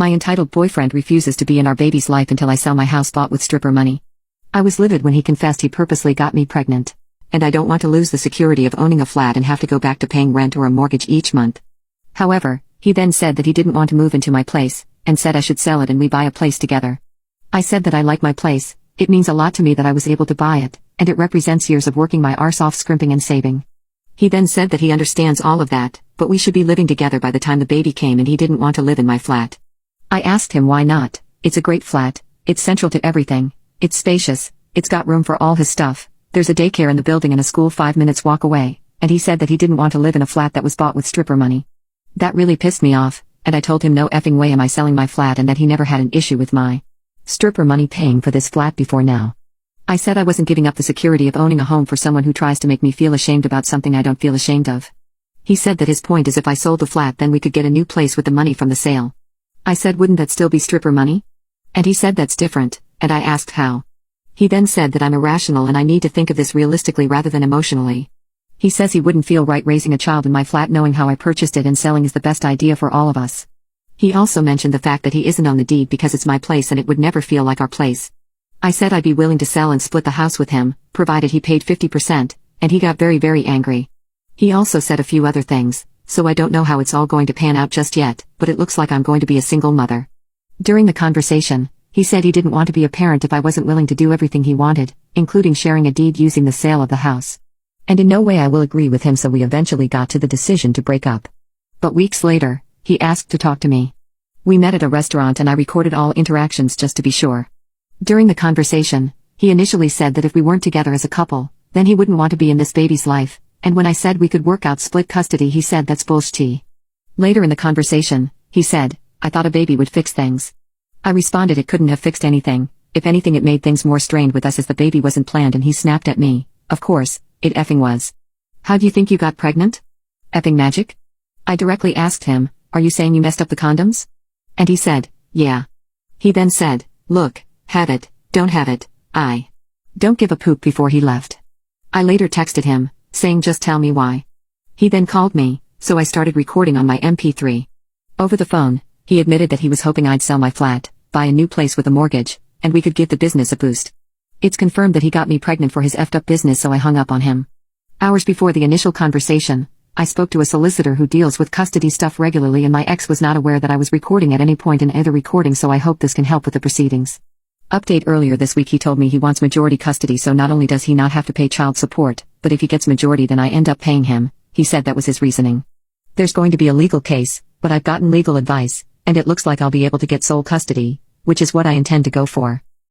My entitled boyfriend refuses to be in our baby's life until I sell my house bought with stripper money. I was livid when he confessed he purposely got me pregnant. And I don't want to lose the security of owning a flat and have to go back to paying rent or a mortgage each month. However, he then said that he didn't want to move into my place, and said I should sell it and we buy a place together. I said that I like my place, it means a lot to me that I was able to buy it, and it represents years of working my arse off scrimping and saving. He then said that he understands all of that, but we should be living together by the time the baby came and he didn't want to live in my flat. I asked him why not. It's a great flat, it's central to everything, it's spacious, it's got room for all his stuff. There's a daycare in the building and a school 5 minutes walk away, and he said that he didn't want to live in a flat that was bought with stripper money. That really pissed me off, and I told him no effing way am I selling my flat and that he never had an issue with my stripper money paying for this flat before now. I said I wasn't giving up the security of owning a home for someone who tries to make me feel ashamed about something I don't feel ashamed of. He said that his point is if I sold the flat then we could get a new place with the money from the sale. I said wouldn't that still be stripper money? And he said that's different, and I asked how. He then said that I'm irrational and I need to think of this realistically rather than emotionally. He says he wouldn't feel right raising a child in my flat knowing how I purchased it and selling is the best idea for all of us. He also mentioned the fact that he isn't on the deed because it's my place and it would never feel like our place. I said I'd be willing to sell and split the house with him, provided he paid 50%, and he got very angry. He also said a few other things, so I don't know how it's all going to pan out just yet, but it looks like I'm going to be a single mother. During the conversation, he said he didn't want to be a parent if I wasn't willing to do everything he wanted, including sharing a deed using the sale of the house. And in no way I will agree with him, so we eventually got to the decision to break up. But weeks later, he asked to talk to me. We met at a restaurant and I recorded all interactions just to be sure. During the conversation, he initially said that if we weren't together as a couple, then he wouldn't want to be in this baby's life, and when I said we could work out split custody he said that's bullshit. Later in the conversation, he said, I thought a baby would fix things. I responded it couldn't have fixed anything, if anything it made things more strained with us as the baby wasn't planned, and he snapped at me, of course, it effing was. How do you think you got pregnant? Effing magic? I directly asked him, are you saying you messed up the condoms? And he said, yeah. He then said, look, have it, don't have it, I don't give a poop before he left. I later texted him, saying just tell me why. He then called me, so I started recording on my MP3. Over the phone, he admitted that he was hoping I'd sell my flat, buy a new place with a mortgage, and we could give the business a boost. It's confirmed that he got me pregnant for his effed up business, so I hung up on him. Hours before the initial conversation, I spoke to a solicitor who deals with custody stuff regularly, and my ex was not aware that I was recording at any point in either recording, so I hope this can help with the proceedings. Update: earlier this week he told me he wants majority custody, so not only does he not have to pay child support, but if he gets majority then I end up paying him. He said that was his reasoning. There's going to be a legal case, but I've gotten legal advice, and it looks like I'll be able to get sole custody, which is what I intend to go for.